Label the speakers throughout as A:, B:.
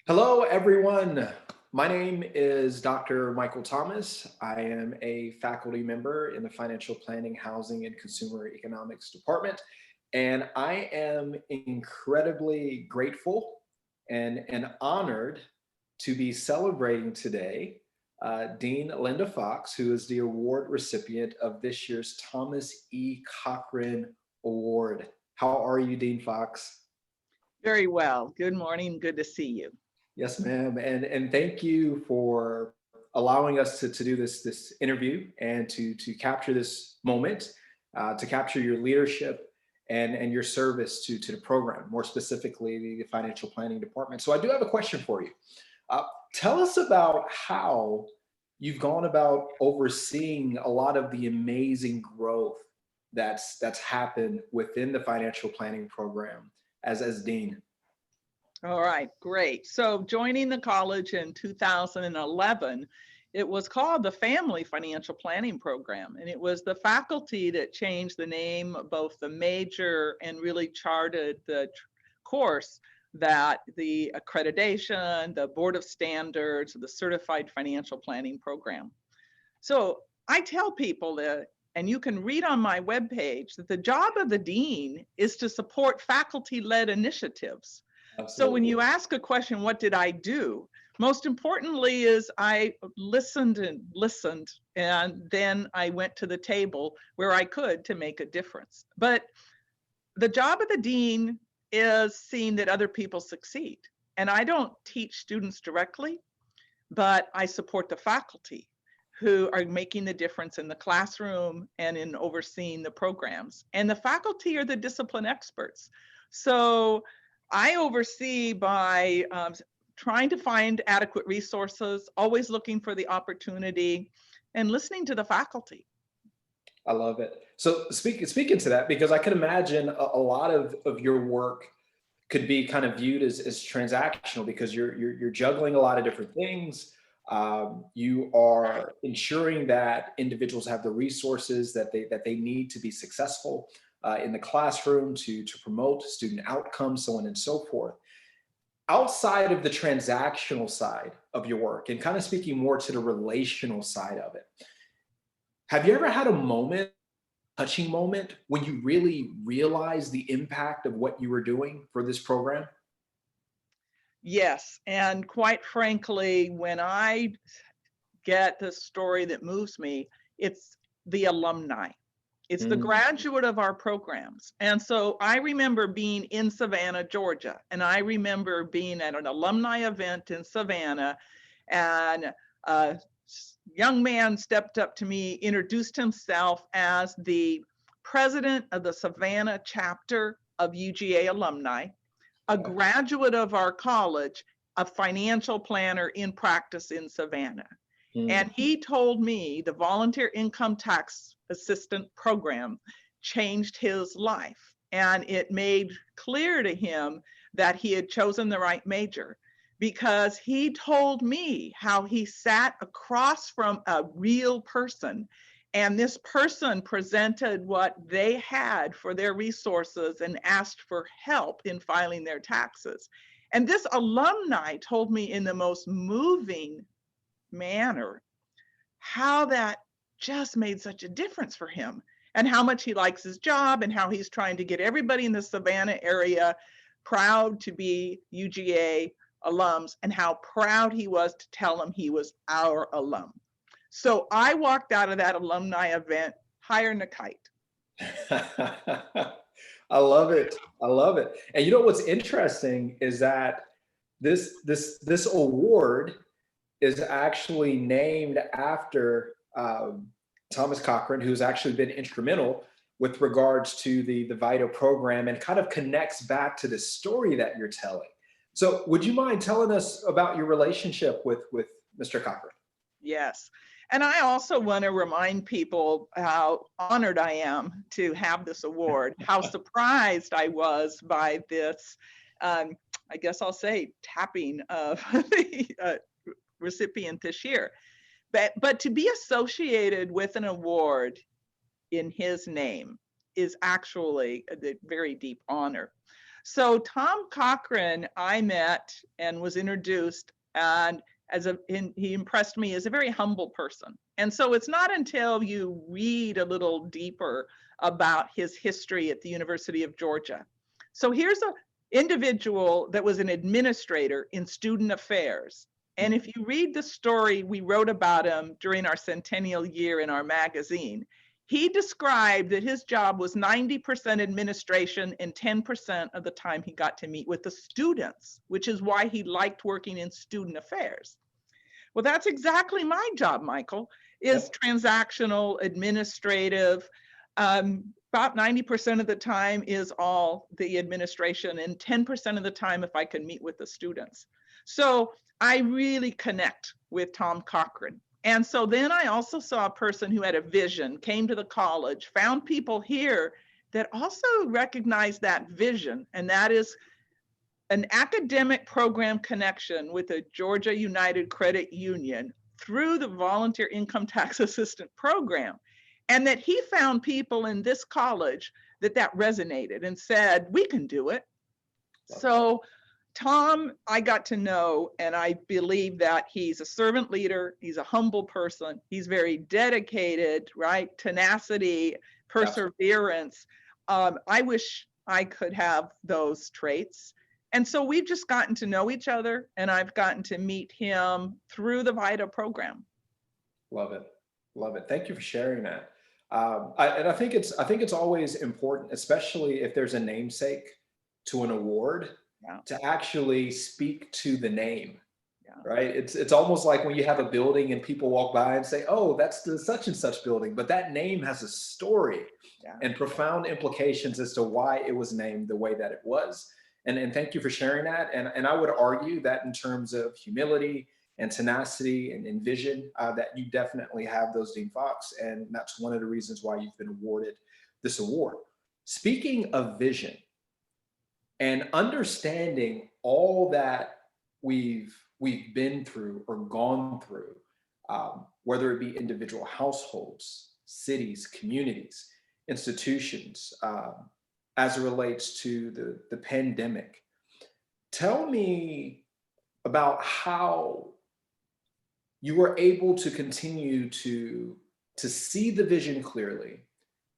A: Hello, everyone. My name is Dr. Michael Thomas. I am a faculty member in the Financial Planning, Housing, and Consumer Economics Department. And I am incredibly grateful and honored to be celebrating today Dean Linda Fox, who is the award recipient of this year's Thomas E. Cochran Award. How are you, Dean Fox?
B: Very well. Good morning. Good to see you.
A: Yes, ma'am. And thank you for allowing us to do this interview and to capture this moment, to capture your leadership and your service to the program, more specifically the financial planning department. So I do have a question for you. Uh, Tell us about how you've gone about overseeing a lot of the amazing growth that's happened within the financial planning program as dean.
B: All right, great. So joining the college in 2011, it was called the Family Financial Planning Program. And it was the faculty that changed the name, both the major and really charted the course that the accreditation, the board of standards, the certified financial planning program. So I tell people that, and you can read on my webpage, that the job of the dean is to support faculty-led initiatives. So when
A: Absolutely.
B: you ask a question, what did I do? Most importantly is I listened and listened, and then I went to the table where I could to make a difference. But the job of the dean is seeing that other people succeed. And I don't teach students directly, but I support the faculty who are making the difference in the classroom and in overseeing the programs. And the faculty are the discipline experts. So I oversee by trying to find adequate resources, always looking for the opportunity, and listening to the faculty.
A: I love it. So speaking to that, because I can imagine a lot of your work could be kind of viewed as transactional because you're juggling a lot of different things. You are ensuring that individuals have the resources that they need to be successful in the classroom to promote student outcomes, so on and so forth. Outside of the transactional side of your work, and kind of speaking more to the relational side of it, have you ever had a moment, touching moment, when you really realized the impact of what you were doing for this program?
B: Yes, and quite frankly, when I get the story that moves me, it's the alumni. It's the
A: Mm,
B: graduate of our programs. And so I remember being in Savannah, Georgia, and I remember being at an alumni event in Savannah, and a young man stepped up to me, introduced himself as the president of the Savannah chapter of UGA alumni, a
A: okay.
B: graduate of our college, a financial planner in practice in Savannah. And
A: Mm,
B: he told me the volunteer income tax assistant program changed his life. And it made clear to him that he had chosen the right major because he told me how he sat across from a real person, and this person presented what they had for their resources and asked for help in filing their taxes. And this alumni told me in the most moving manner how that just made such a difference for him, and how much he likes his job, and how he's trying to get everybody in the Savannah area proud to be UGA alums, and how proud he was to tell them he was our alum. So I walked out of that alumni event higher than a kite.
A: I love it. I love it. And you know what's interesting is that this award is actually named after Thomas Cochran, who's actually been instrumental with regards to the VITA program and kind of connects back to the story that you're telling. So, would you mind telling us about your relationship with Mr. Cochran?
B: Yes. And I also want to remind people how honored I am to have this award, how surprised I was by this, um, I guess I'll say, tapping of the recipient this year. But to be associated with an award in his name is actually a very deep honor. So Tom Cochran, I met and was introduced, and he impressed me as a very humble person. And so it's not until you read a little deeper about his history at the University of Georgia. So here's an individual that was an administrator in student affairs. And if you read the story we wrote about him during our centennial year in our magazine, he described that his job was 90% administration and 10% of the time he got to meet with the students, which is why he liked working in student affairs. Well, that's exactly my job, Michael, is
A: Yep.
B: transactional, administrative. About 90% of the time is all the administration, and 10% of the time if I can meet with the students. So I really connect with Tom Cochran. And so then I also saw a person who had a vision, came to the college, found people here that also recognized that vision, and that is an academic program connection with the Georgia United Credit Union through the Volunteer Income Tax Assistant Program. And that he found people in this college that resonated and said, we can do it. So Tom, I got to know, and I believe that he's a servant leader. He's a humble person. He's very dedicated, right? Tenacity, perseverance. I wish I could have those traits. And so we've just gotten to know each other, and I've gotten to meet him through the VITA program.
A: Love it. Love it. Thank you for sharing that. And I think it's always important, especially if there's a namesake to an award,
B: Yeah.
A: to actually speak to the name.
B: Yeah.
A: Right? It's almost like when you have a building and people walk by and say, "Oh, that's the such and such building," but that name has a story and profound implications as to why it was named the way that it was. And thank you for sharing that. And I would argue that in terms of humility and tenacity and vision, that you definitely have those, Dean Fox, and that's one of the reasons why you've been awarded this award. Speaking of vision and understanding all that we've been through or gone through, whether it be individual households, cities, communities, institutions, as it relates to the pandemic. Tell me about how you were able to continue to see the vision clearly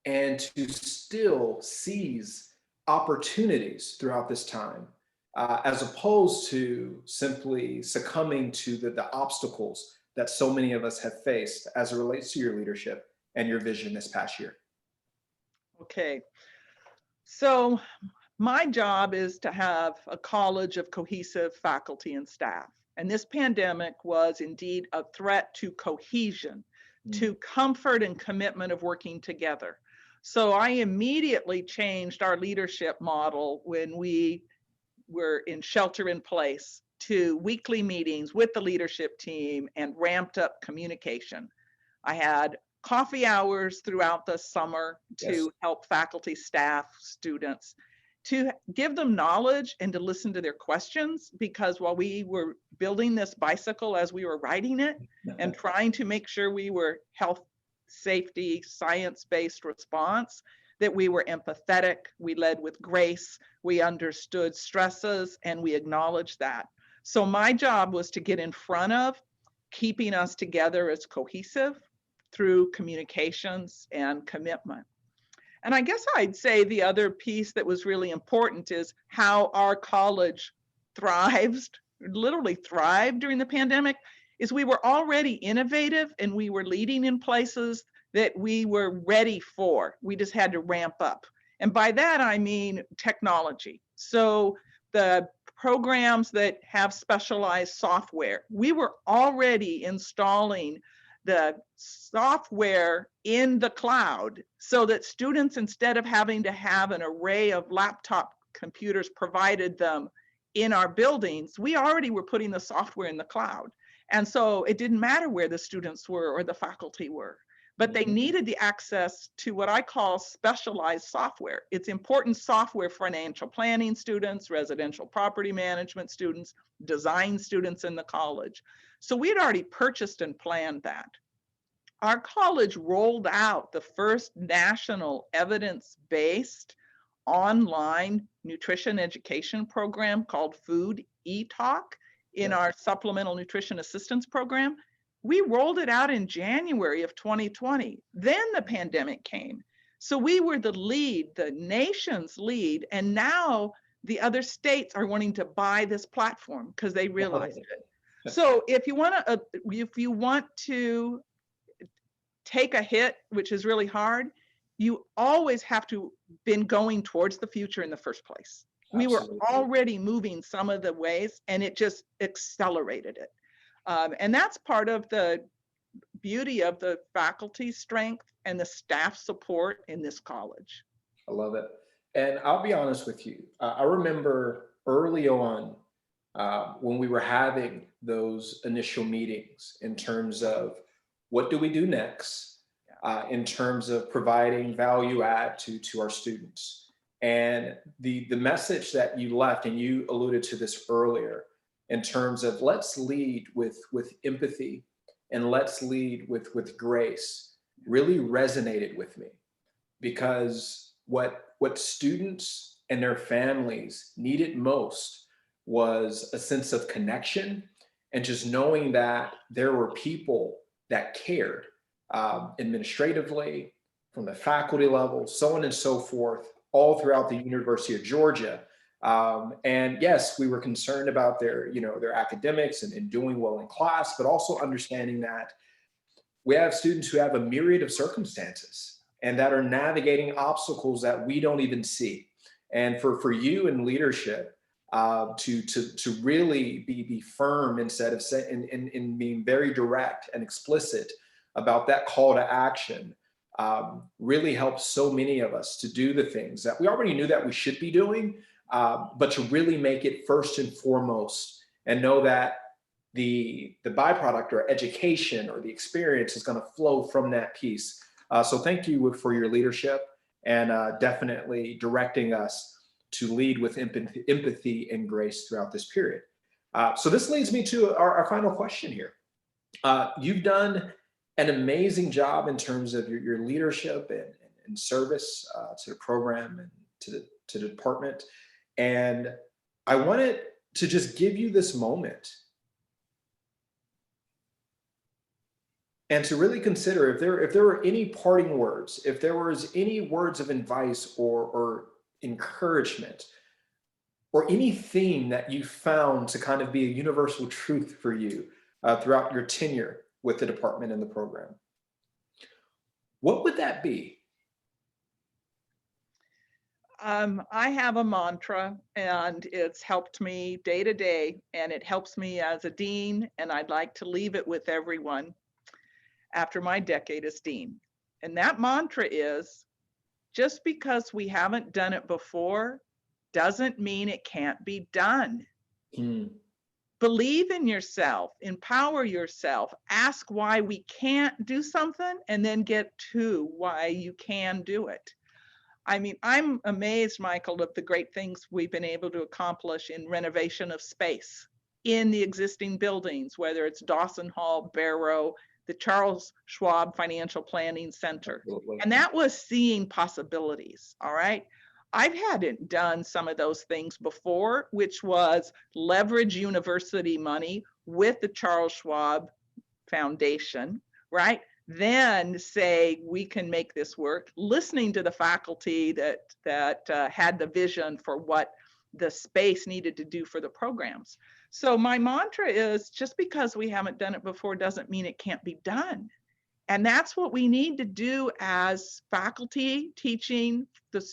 A: and to still seize opportunities throughout this time, as opposed to simply succumbing to the obstacles that so many of us have faced as it relates to your leadership and your vision this past year.
B: Okay. So my job is to have a college of cohesive faculty and staff. And this pandemic was indeed a threat to cohesion, to comfort and commitment of working together. So I immediately changed our leadership model when we were in shelter in place to weekly meetings with the leadership team and ramped up communication. I had coffee hours throughout the summer to help faculty, staff, students, to give them knowledge and to listen to their questions, because while we were building this bicycle as we were riding it and trying to make sure we were health, safety, science-based response, that we were empathetic, we led with grace, we understood stresses, and we acknowledged that. So my job was to get in front of keeping us together as cohesive through communications and commitment. And I guess I'd say the other piece that was really important is how our college literally thrived during the pandemic, is we were already innovative and we were leading in places that we were ready for. We just had to ramp up. And by that, I mean technology. So the programs that have specialized software, we were already installing the software in the cloud so that students, instead of having to have an array of laptop computers provided them in our buildings, we already were putting the software in the cloud. And so it didn't matter where the students were or the faculty were, but they needed the access to what I call specialized software. It's important software for financial planning students, residential property management students, design students in the college. So we had already purchased and planned that. Our college rolled out the first national evidence-based online nutrition education program called Food E-Talk in
A: Yeah.
B: our supplemental nutrition assistance program. We rolled it out in January of 2020. Then the pandemic came. So we were the lead, the nation's lead, and now the other states are wanting to buy this platform because they realized it. So if you want to take a hit, which is really hard, you always have to been going towards the future in the first place. We were
A: Absolutely.
B: already moving some of the ways, and it just accelerated it. And that's part of the beauty of the faculty strength and the staff support in this college.
A: I love it. And I'll be honest with you. I remember early on when we were having those initial meetings in terms of what do we do next, in terms of providing value add to our students. And the message that you left, and you alluded to this earlier, in terms of let's lead with empathy and let's lead with grace, really resonated with me, because what students and their families needed most was a sense of connection and just knowing that there were people that cared, administratively, from the faculty level, so on and so forth, all throughout the University of Georgia. And yes, we were concerned about their academics and doing well in class, but also understanding that we have students who have a myriad of circumstances and that are navigating obstacles that we don't even see. And for you in leadership, to really be firm instead of in being very direct and explicit about that call to action, really helps so many of us to do the things that we already knew that we should be doing, but to really make it first and foremost and know that the byproduct or education or the experience is going to flow from that piece. So thank you for your leadership and definitely directing us to lead with empathy and grace throughout this period. So this leads me to our final question here. You've done an amazing job in terms of your leadership and service to the program and to the department. And I wanted to just give you this moment and to really consider if there were any parting words, if there was any words of advice or encouragement, or any theme that you found to kind of be a universal truth for you throughout your tenure with the department and the program. What would that be?
B: I have a mantra, and it's helped me day to day, and it helps me as a dean, and I'd like to leave it with everyone after my decade as dean. And that mantra is, just because we haven't done it before doesn't mean it can't be done. Believe in yourself, empower yourself, ask why we can't do something, and then get to why you can do it. I mean, I'm amazed, Michael, of the great things we've been able to accomplish in renovation of space in the existing buildings, whether it's Dawson Hall, Barrow, the Charles Schwab Financial Planning Center.
A: Absolutely.
B: And that was seeing possibilities, all right? I've hadn't done some of those things before, which was leverage university money with the Charles Schwab Foundation, right? Then say we can make this work, listening to the faculty that had the vision for what the space needed to do for the programs. So my mantra is, just because we haven't done it before doesn't mean it can't be done. And that's what we need to do as faculty teaching the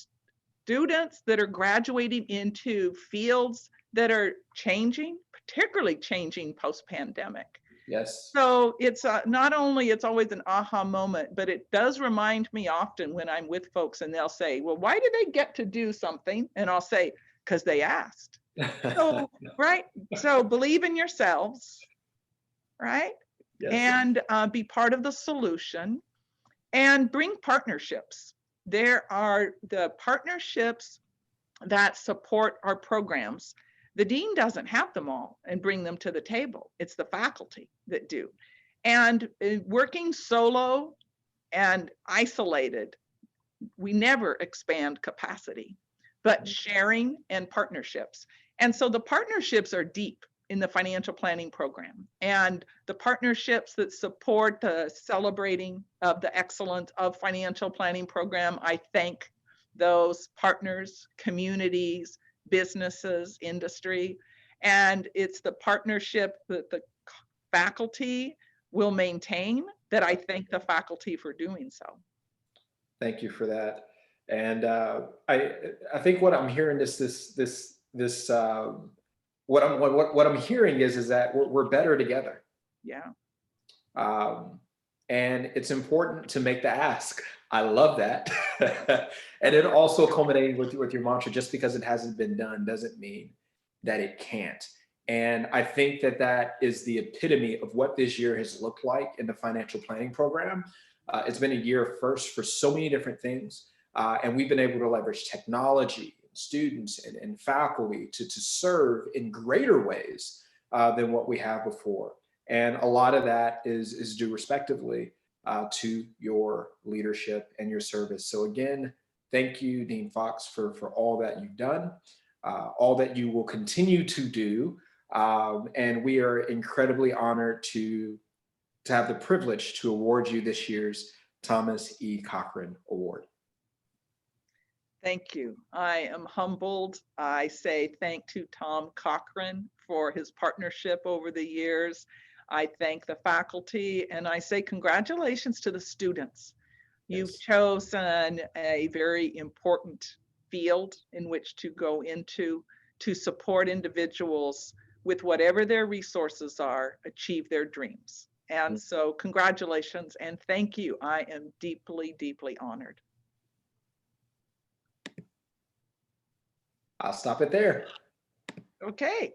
B: students that are graduating into fields that are changing, particularly changing post-pandemic.
A: Yes.
B: So it's not only, it's always an aha moment, but it does remind me often when I'm with folks and they'll say, well, why did they get to do something? And I'll say, because they asked. So, right? So believe in yourselves, right?
A: Yes.
B: And be part of the solution and bring partnerships. There are the partnerships that support our programs. The dean doesn't have them all and bring them to the table. It's the faculty that do. And working solo and isolated, we never expand capacity. but sharing and partnerships. And so the partnerships are deep in the financial planning program, and the partnerships that support the celebrating of the excellence of financial planning program, I thank those partners, communities, businesses, industry. And it's the partnership that the faculty will maintain that I thank the faculty for doing so.
A: Thank you for that. And I think what I'm hearing what I'm hearing is that we're better together.
B: Yeah.
A: And it's important to make the ask. I love that. And it also culminating with your mantra, just because it hasn't been done doesn't mean that it can't. And I think that that is the epitome of what this year has looked like in the financial planning program. It's been a year of first for so many different things. And we've been able to leverage technology, students, and faculty to serve in greater ways than what we have before. And a lot of that is due respectively to your leadership and your service. So again, thank you, Dean Fox, for all that you've done, all that you will continue to do. And we are incredibly honored to have the privilege to award you this year's Thomas E. Cochran Award.
B: Thank you. I am humbled. I say thank to Tom Cochran for his partnership over the years. I thank the faculty, and I say congratulations to the students. You've
A: Yes.
B: chosen a very important field in which to go into to support individuals with whatever their resources are, achieve their dreams. And so congratulations and thank you. I am deeply, deeply honored.
A: I'll stop it there.
B: Okay.